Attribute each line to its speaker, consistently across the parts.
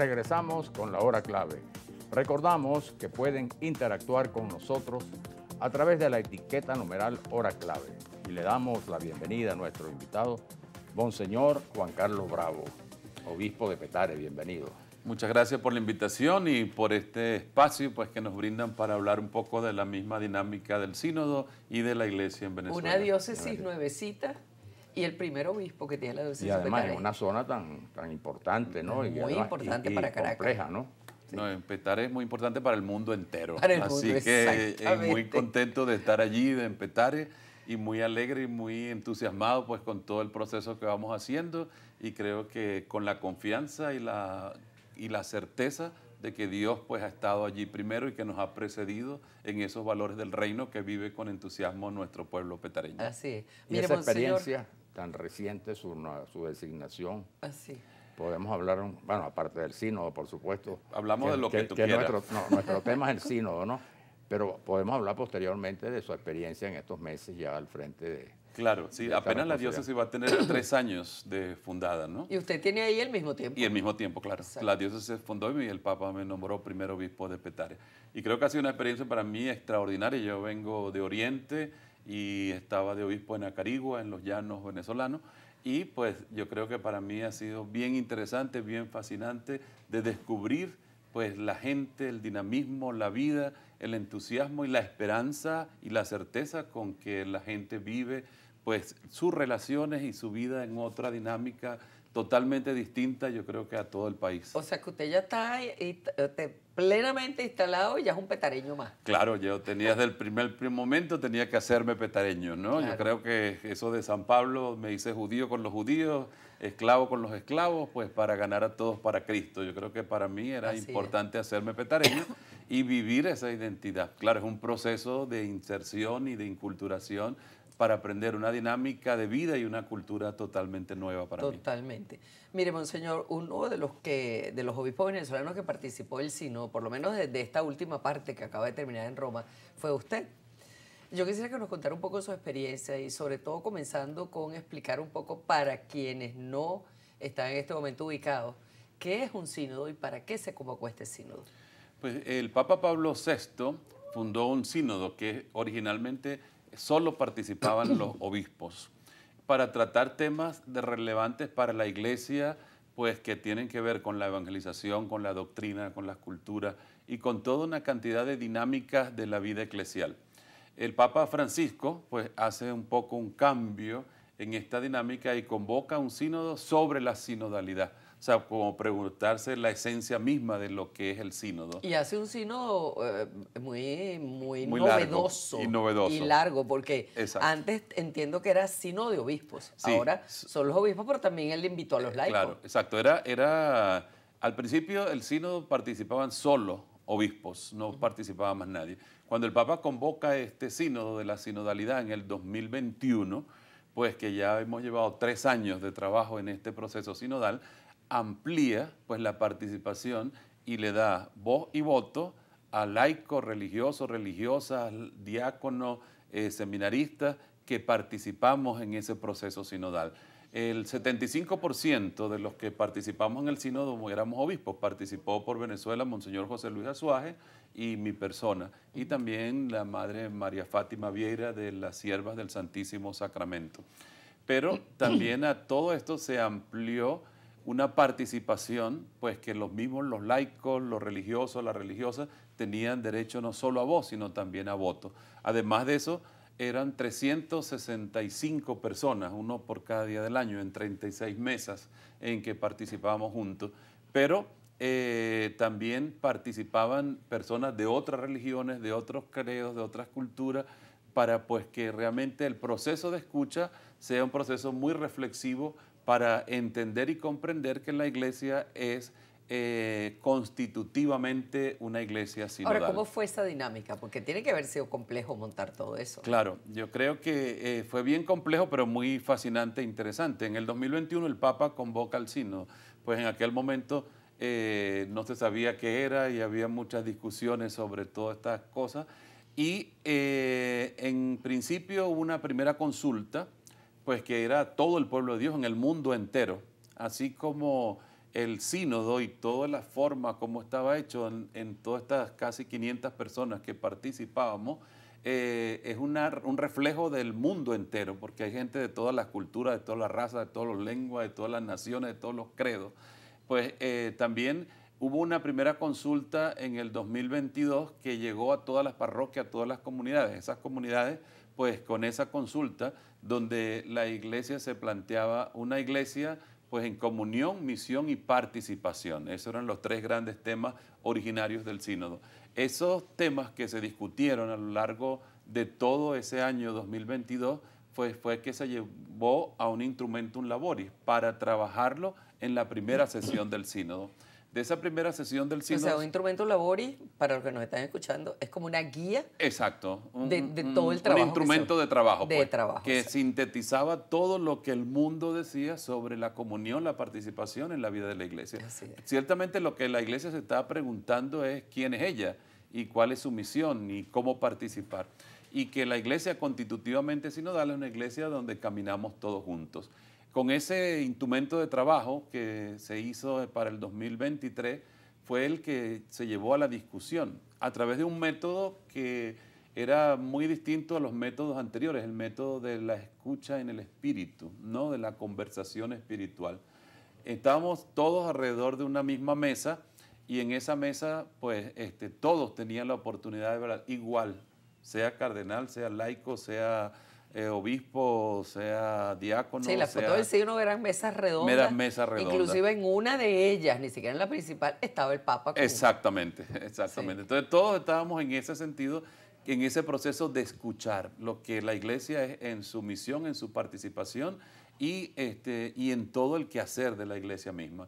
Speaker 1: regresamos con la hora clave. Recordamos que pueden interactuar con nosotros a través de la etiqueta numeral hora clave. Y le damos la bienvenida a nuestro invitado, Monseñor Juan Carlos Bravo, obispo de Petare. Bienvenido.
Speaker 2: Muchas gracias por la invitación y por este espacio pues, que nos brindan para hablar un poco de la misma dinámica del sínodo y de la iglesia en Venezuela.
Speaker 3: Una diócesis nuevecita y el primer obispo que tiene la diócesis
Speaker 1: Y además
Speaker 3: Petare.
Speaker 1: en una zona tan importante, ¿no?
Speaker 3: Muy importante para Caracas.
Speaker 1: Compleja, ¿no?
Speaker 3: Sí.
Speaker 2: No, en Petare es muy importante para el mundo entero.
Speaker 3: Para el mundo,
Speaker 2: así que
Speaker 3: exactamente.
Speaker 2: muy contento de estar allí en Petare y muy alegre y muy entusiasmado pues con todo el proceso que vamos haciendo y creo que con la confianza y la certeza de que Dios pues ha estado allí primero y que nos ha precedido en esos valores del reino que vive con entusiasmo nuestro pueblo petareño.
Speaker 3: Así es.
Speaker 1: Y
Speaker 3: Mire,
Speaker 1: esa
Speaker 3: Monseñor,
Speaker 1: experiencia tan reciente, su designación,
Speaker 3: así.
Speaker 1: podemos hablar, bueno, aparte del sínodo, por supuesto.
Speaker 2: Hablamos de lo que tú quieras.
Speaker 1: Nuestro tema es el sínodo, ¿no? Pero podemos hablar posteriormente de su experiencia en estos meses ya al frente de...
Speaker 2: Claro, sí, apenas la diócesis va a tener 3 años de fundada, ¿no?
Speaker 3: Y usted tiene ahí el mismo tiempo.
Speaker 2: Y al mismo tiempo, claro.
Speaker 3: Exacto.
Speaker 2: La diócesis se fundó y el Papa me nombró primer obispo de Petare. Y creo que ha sido una experiencia para mí extraordinaria. Yo vengo de Oriente y estaba de obispo en Acarigua, en los llanos venezolanos. Y pues yo creo que para mí ha sido bien interesante, bien fascinante de descubrir pues la gente, el dinamismo, la vida, el entusiasmo y la esperanza y la certeza con que la gente vive pues sus relaciones y su vida en otra dinámica totalmente distinta, yo creo que a todo el país.
Speaker 3: O sea que usted ya está plenamente instalado y ya es un petareño más.
Speaker 2: Claro, yo tenía desde el primer momento tenía que hacerme petareño, ¿no?
Speaker 3: Claro.
Speaker 2: Yo creo que eso de San Pablo, me hice judío con los judíos, esclavo con los esclavos, pues para ganar a todos para Cristo. Yo creo que para mí era
Speaker 3: Así
Speaker 2: importante hacerme petareño y vivir esa identidad. Claro, es un proceso de inserción y de inculturación para aprender una dinámica de vida y una cultura totalmente nueva para mí.
Speaker 3: Totalmente. Mire, Monseñor, uno de los obispos venezolanos que participó del sínodo, por lo menos de esta última parte que acaba de terminar en Roma, fue usted. Yo quisiera que nos contara un poco su experiencia y sobre todo comenzando con explicar un poco para quienes no están en este momento ubicados, qué es un sínodo y para qué se convocó este sínodo.
Speaker 2: Pues el Papa Pablo VI fundó un sínodo que originalmente solo participaban los obispos para tratar temas relevantes para la iglesia, pues que tienen que ver con la evangelización, con la doctrina, con las culturas y con toda una cantidad de dinámicas de la vida eclesial. El Papa Francisco pues hace un poco un cambio en esta dinámica y convoca un sínodo sobre la sinodalidad. O sea, como preguntarse la esencia misma de lo que es el sínodo.
Speaker 3: Y hace un sínodo muy
Speaker 2: novedoso.
Speaker 3: Y largo, porque
Speaker 2: Exacto.
Speaker 3: antes entiendo que era sínodo de obispos.
Speaker 2: Sí.
Speaker 3: Ahora son los obispos, pero también él invitó a los laicos.
Speaker 2: Claro, exacto. Al principio el sínodo participaban solo obispos, no participaba más nadie. Cuando el Papa convoca este sínodo de la sinodalidad en el 2021, pues que ya hemos llevado 3 años de trabajo en este proceso sinodal, amplía pues la participación y le da voz y voto a laicos, religiosos, religiosas, diáconos, seminaristas que participamos en ese proceso sinodal. El 75% de los que participamos en el sínodo éramos obispos. Participó por Venezuela Monseñor José Luis Azuaje y mi persona. Y también la Madre María Fátima Vieira de las Siervas del Santísimo Sacramento. Pero también a todo esto se amplió una participación, pues que los laicos, los religiosos, las religiosas, tenían derecho no solo a voz, sino también a voto. Además de eso, eran 365 personas, uno por cada día del año, en 36 mesas en que participábamos juntos, pero también participaban personas de otras religiones, de otros credos, de otras culturas, para pues que realmente el proceso de escucha sea un proceso muy reflexivo para entender y comprender que la iglesia es constitutivamente una iglesia sinodal.
Speaker 3: Ahora, ¿cómo fue esa dinámica? Porque tiene que haber sido complejo montar todo eso.
Speaker 2: Claro, yo creo que fue bien complejo, pero muy fascinante e interesante. En el 2021 el Papa convoca al sínodo, pues en aquel momento no se sabía qué era y había muchas discusiones sobre todas estas cosas. Y en principio hubo una primera consulta, pues que era todo el pueblo de Dios en el mundo entero, así como el sínodo y toda la forma como estaba hecho en todas estas casi 500 personas que participábamos, es un reflejo del mundo entero, porque hay gente de todas las culturas, de todas las razas, de todas las lenguas, de todas las naciones, de todos los credos. Pues también hubo una primera consulta en el 2022 que llegó a todas las parroquias, a todas las comunidades. Esas comunidades, pues con esa consulta, donde la iglesia se planteaba una iglesia pues en comunión, misión y participación. Esos eran los tres grandes temas originarios del sínodo. Esos temas que se discutieron a lo largo de todo ese año 2022 fue que se llevó a un instrumentum laboris para trabajarlo en la primera sesión del sínodo. De esa primera sesión del sínodo...
Speaker 3: O sea, un instrumento laboris, para los que nos están escuchando, es como una guía.
Speaker 2: Exacto.
Speaker 3: De todo el trabajo.
Speaker 2: Un instrumento de trabajo.
Speaker 3: De trabajo.
Speaker 2: Que sintetizaba todo lo que el mundo decía sobre la comunión, la participación en la vida de la iglesia.
Speaker 3: Así es.
Speaker 2: Ciertamente lo que la iglesia se estaba preguntando es quién es ella y cuál es su misión y cómo participar. Y que la iglesia constitutivamente sinodal es una iglesia donde caminamos todos juntos. Con ese instrumento de trabajo que se hizo para el 2023 fue el que se llevó a la discusión a través de un método que era muy distinto a los métodos anteriores, el método de la escucha en el espíritu, ¿no? De la conversación espiritual. Estábamos todos alrededor de una misma mesa y en esa mesa pues todos tenían la oportunidad de ver igual, sea cardenal, sea laico, sea obispo, sea diácono.
Speaker 3: Sí, las fotos del signo eran mesas redondas.
Speaker 2: Eran mesas redondas.
Speaker 3: Inclusive en una de ellas, ni siquiera en la principal, estaba el Papa.
Speaker 2: Exactamente.
Speaker 3: Sí.
Speaker 2: Entonces todos estábamos en ese sentido, en ese proceso de escuchar lo que la iglesia es en su misión, en su participación y en todo el quehacer de la iglesia misma.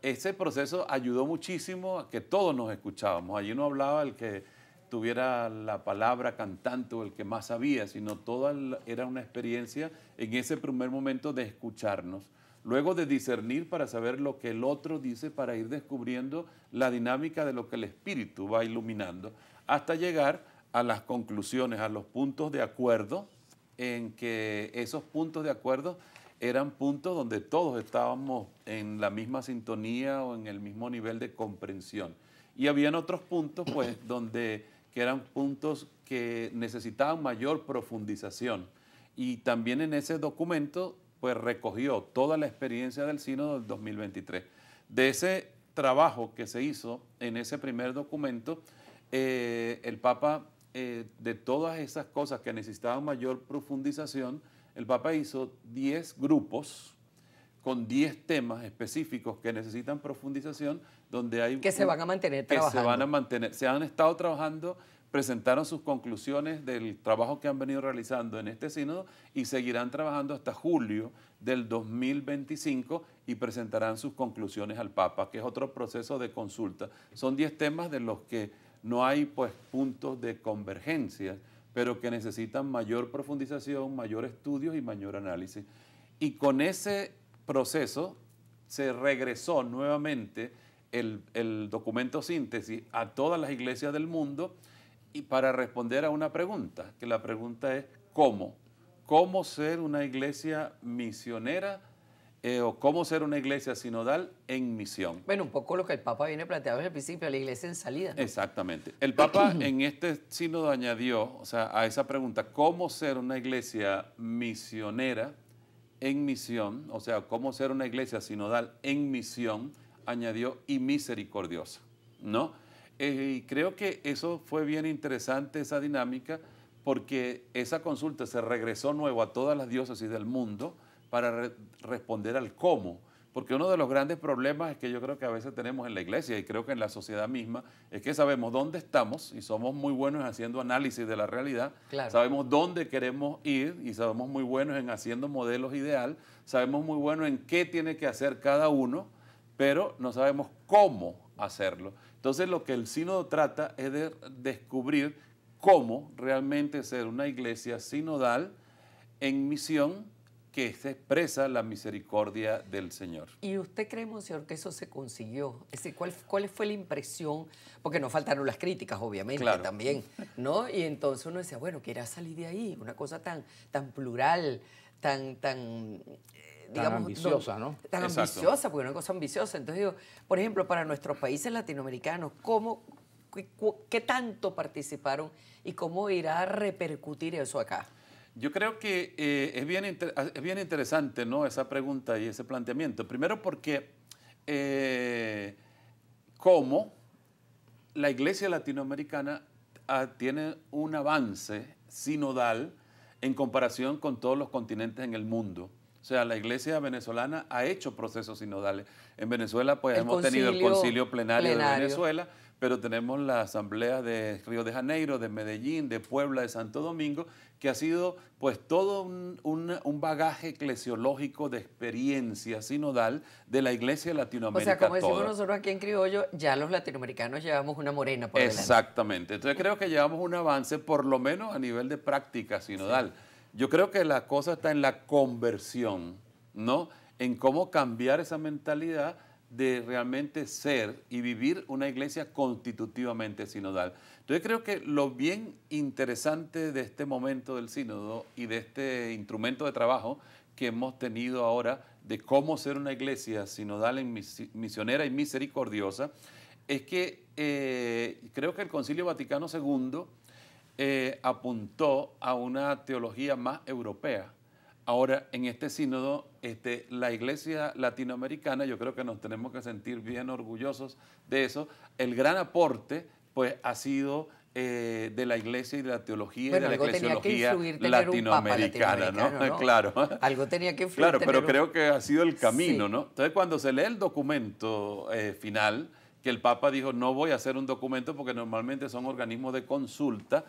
Speaker 2: Ese proceso ayudó muchísimo a que todos nos escuchábamos. Allí no hablaba el que tuviera la palabra cantante o el que más sabía, sino toda era una experiencia en ese primer momento de escucharnos, luego de discernir para saber lo que el otro dice, para ir descubriendo la dinámica de lo que el Espíritu va iluminando, hasta llegar a las conclusiones, a los puntos de acuerdo, en que esos puntos de acuerdo eran puntos donde todos estábamos en la misma sintonía o en el mismo nivel de comprensión. Y habían otros puntos, pues, que eran puntos que necesitaban mayor profundización. Y también en ese documento, pues, recogió toda la experiencia del sínodo del 2023. De ese trabajo que se hizo en ese primer documento, el Papa, de todas esas cosas que necesitaban mayor profundización, el Papa hizo 10 grupos con 10 temas específicos que necesitan profundización, donde hay...
Speaker 3: Que se van a mantener trabajando.
Speaker 2: Que se van a mantener. Se han estado trabajando, presentaron sus conclusiones del trabajo que han venido realizando en este sínodo y seguirán trabajando hasta julio del 2025 y presentarán sus conclusiones al Papa, que es otro proceso de consulta. Son 10 temas de los que no hay pues puntos de convergencia, pero que necesitan mayor profundización, mayor estudios y mayor análisis. Y con ese proceso se regresó nuevamente el documento síntesis a todas las iglesias del mundo y para responder a una pregunta, que la pregunta es ¿cómo? ¿Cómo ser una iglesia misionera o cómo ser una iglesia sinodal en misión?
Speaker 3: Bueno, un poco lo que el Papa viene planteando desde el principio, la iglesia en salida, ¿no?
Speaker 2: Exactamente. El Papa en este sínodo añadió, o sea, a esa pregunta, ¿cómo ser una iglesia misionera en misión? O sea, ¿cómo ser una iglesia sinodal en misión? Añadió y misericordiosa, ¿no? Y creo que eso fue bien interesante, esa dinámica, porque esa consulta se regresó nuevo a todas las diócesis del mundo para responder al cómo. Porque uno de los grandes problemas es que yo creo que a veces tenemos en la iglesia y creo que en la sociedad misma es que sabemos dónde estamos y somos muy buenos haciendo análisis de la realidad,
Speaker 3: claro.
Speaker 2: Sabemos dónde queremos ir y sabemos muy buenos en haciendo modelos ideal, sabemos muy buenos en qué tiene que hacer cada uno, pero no sabemos cómo hacerlo. Entonces lo que el sínodo trata es de descubrir cómo realmente ser una iglesia sinodal en misión que se expresa la misericordia del Señor.
Speaker 3: ¿Y usted cree, monseñor, que eso se consiguió? Es decir, ¿cuál fue la impresión? Porque no faltaron las críticas, obviamente,
Speaker 2: claro.
Speaker 3: También, ¿no? Y entonces uno decía, bueno, ¿qué era salir de ahí? Una cosa tan plural, tan digamos...
Speaker 1: ambiciosa, ¿no?
Speaker 3: Tan
Speaker 2: Exacto.
Speaker 3: ambiciosa, porque es una cosa ambiciosa. Entonces digo, por ejemplo, para nuestros países latinoamericanos, ¿qué tanto participaron y cómo irá a repercutir eso acá?
Speaker 2: Yo creo que es bien interesante, ¿no?, esa pregunta y ese planteamiento. Primero porque cómo la iglesia latinoamericana tiene un avance sinodal en comparación con todos los continentes en el mundo. O sea, la iglesia venezolana ha hecho procesos sinodales. En Venezuela, pues hemos tenido el concilio plenario de Venezuela, pero tenemos la asamblea de Río de Janeiro, de Medellín, de Puebla, de Santo Domingo, que ha sido pues todo un bagaje eclesiológico de experiencia sinodal de la iglesia latinoamericana.
Speaker 3: O sea, como decimos nosotros aquí en criollo, ya los latinoamericanos llevamos una morena por delante.
Speaker 2: Exactamente. Entonces creo que llevamos un avance, por lo menos a nivel de práctica sinodal. Sí. Yo creo que la cosa está en la conversión, ¿no? En cómo cambiar esa mentalidad de realmente ser y vivir una iglesia constitutivamente sinodal. Entonces creo que lo bien interesante de este momento del sínodo y de este instrumento de trabajo que hemos tenido ahora de cómo ser una iglesia sinodal, misionera y misericordiosa, es que creo que el Concilio Vaticano II apuntó a una teología más europea. Ahora, en este sínodo, la iglesia latinoamericana, yo creo que nos tenemos que sentir bien orgullosos de eso. El gran aporte, pues, ha sido de la iglesia y de la teología y de la eclesiología latinoamericana, ¿no? Claro.
Speaker 3: Algo tenía que influir.
Speaker 2: Claro, pero creo que ha sido el camino, sí, ¿no? Entonces, cuando se lee el documento final, que el Papa dijo, no voy a hacer un documento porque normalmente son organismos de consulta,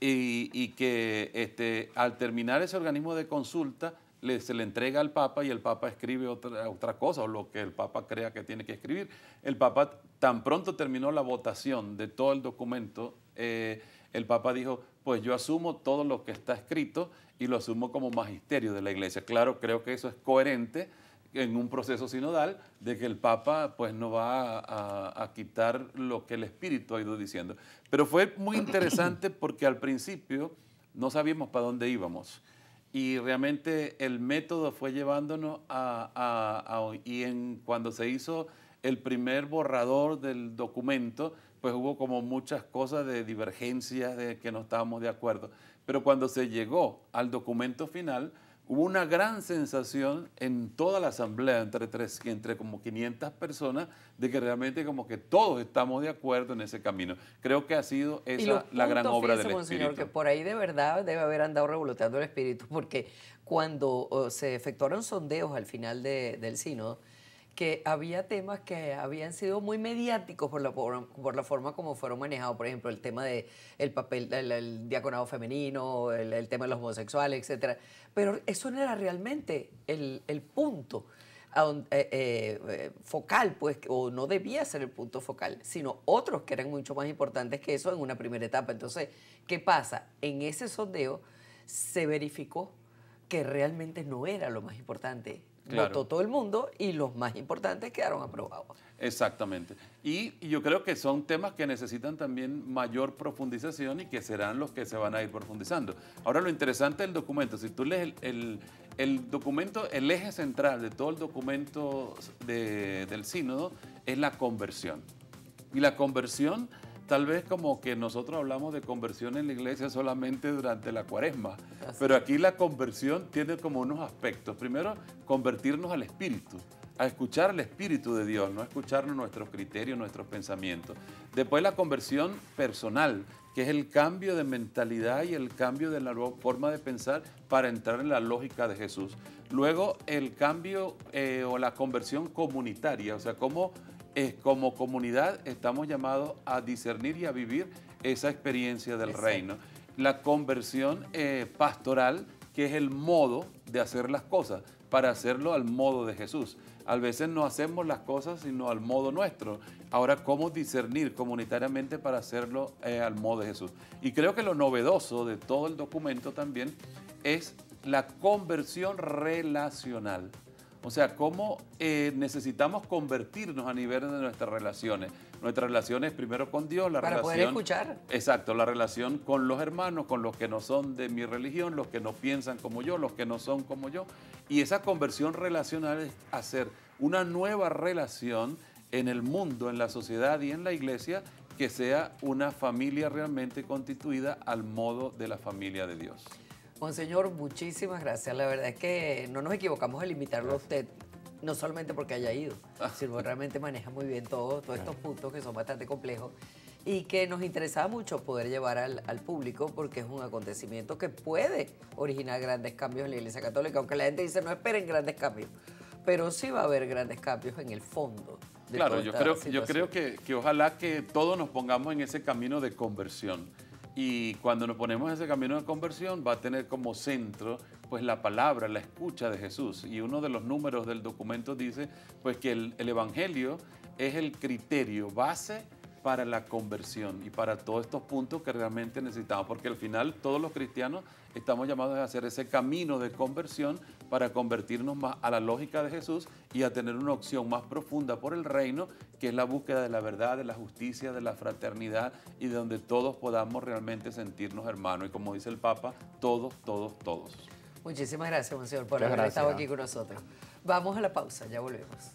Speaker 2: y que al terminar ese organismo de consulta se le entrega al Papa y el Papa escribe otra cosa o lo que el Papa crea que tiene que escribir. El Papa, tan pronto terminó la votación de todo el documento, el Papa dijo, pues yo asumo todo lo que está escrito y lo asumo como magisterio de la Iglesia. Claro, creo que eso es coherente en un proceso sinodal de que el Papa pues no va a quitar lo que el Espíritu ha ido diciendo. Pero fue muy interesante porque al principio no sabíamos para dónde íbamos y realmente el método fue llevándonos cuando se hizo el primer borrador del documento, pues hubo como muchas cosas de divergencias, de que no estábamos de acuerdo. Pero cuando se llegó al documento final, hubo una gran sensación en toda la asamblea, entre como 500 personas, de que realmente como que todos estamos de acuerdo en ese camino. Creo que ha sido esa la gran obra del Espíritu.
Speaker 3: Monseñor, que por ahí de verdad debe haber andado revoloteando el Espíritu, porque cuando se efectuaron sondeos al final del sínodo, que había temas que habían sido muy mediáticos por la forma como fueron manejados. Por ejemplo, el tema del papel del diaconado femenino, el tema de los homosexuales, etc. Pero eso no era realmente el punto focal, pues, o no debía ser el punto focal, sino otros que eran mucho más importantes que eso en una primera etapa. Entonces, ¿qué pasa? En ese sondeo se verificó que realmente no era lo más importante. Claro. Votó todo el mundo y los más importantes quedaron aprobados.
Speaker 2: Exactamente. Y yo creo que son temas que necesitan también mayor profundización y que serán los que se van a ir profundizando. Ahora, lo interesante del documento, si tú lees el documento, el eje central de todo el documento del sínodo es la conversión. Y la conversión, tal vez como que nosotros hablamos de conversión en la iglesia solamente durante la Cuaresma, pero aquí la conversión tiene como unos aspectos. Primero, convertirnos al Espíritu, a escuchar al Espíritu de Dios, no a escucharnos nuestros criterios, nuestros pensamientos. Después la conversión personal, que es el cambio de mentalidad y el cambio de la forma de pensar para entrar en la lógica de Jesús. Luego el cambio o la conversión comunitaria, o sea, cómo como comunidad estamos llamados a discernir y a vivir esa experiencia del reino. La conversión pastoral, que es el modo de hacer las cosas, para hacerlo al modo de Jesús. A veces no hacemos las cosas sino al modo nuestro. Ahora, ¿cómo discernir comunitariamente para hacerlo al modo de Jesús? Y creo que lo novedoso de todo el documento también es la conversión relacional. O sea, cómo necesitamos convertirnos a nivel de nuestras relaciones primero con Dios, la
Speaker 3: Para
Speaker 2: relación...
Speaker 3: poder escuchar.
Speaker 2: Exacto, la relación con los hermanos, con los que no son de mi religión, los que no piensan como yo, los que no son como yo. Y esa conversión relacional es hacer una nueva relación en el mundo, en la sociedad y en la iglesia, que sea una familia realmente constituida al modo de la familia de Dios.
Speaker 3: Monseñor, muchísimas gracias. La verdad es que no nos equivocamos al invitarlo a usted, no solamente porque haya ido, sino realmente maneja muy bien todos estos puntos que son bastante complejos y que nos interesaba mucho poder llevar al público porque es un acontecimiento que puede originar grandes cambios en la Iglesia Católica, aunque la gente dice no esperen grandes cambios, pero sí va a haber grandes cambios en el fondo.
Speaker 2: Claro, yo creo que ojalá que todos nos pongamos en ese camino de conversión. Y cuando nos ponemos en ese camino de conversión va a tener como centro pues la palabra, la escucha de Jesús. Y uno de los números del documento dice pues que el Evangelio es el criterio base para la conversión y para todos estos puntos que realmente necesitamos, porque al final todos los cristianos estamos llamados a hacer ese camino de conversión para convertirnos más a la lógica de Jesús y a tener una opción más profunda por el reino, que es la búsqueda de la verdad, de la justicia, de la fraternidad y de donde todos podamos realmente sentirnos hermanos. Y como dice el Papa, todos, todos, todos.
Speaker 3: Muchísimas gracias, Monseñor, por
Speaker 1: Muchas
Speaker 3: haber estado
Speaker 1: gracias.
Speaker 3: aquí con nosotros. Vamos a la pausa, ya volvemos.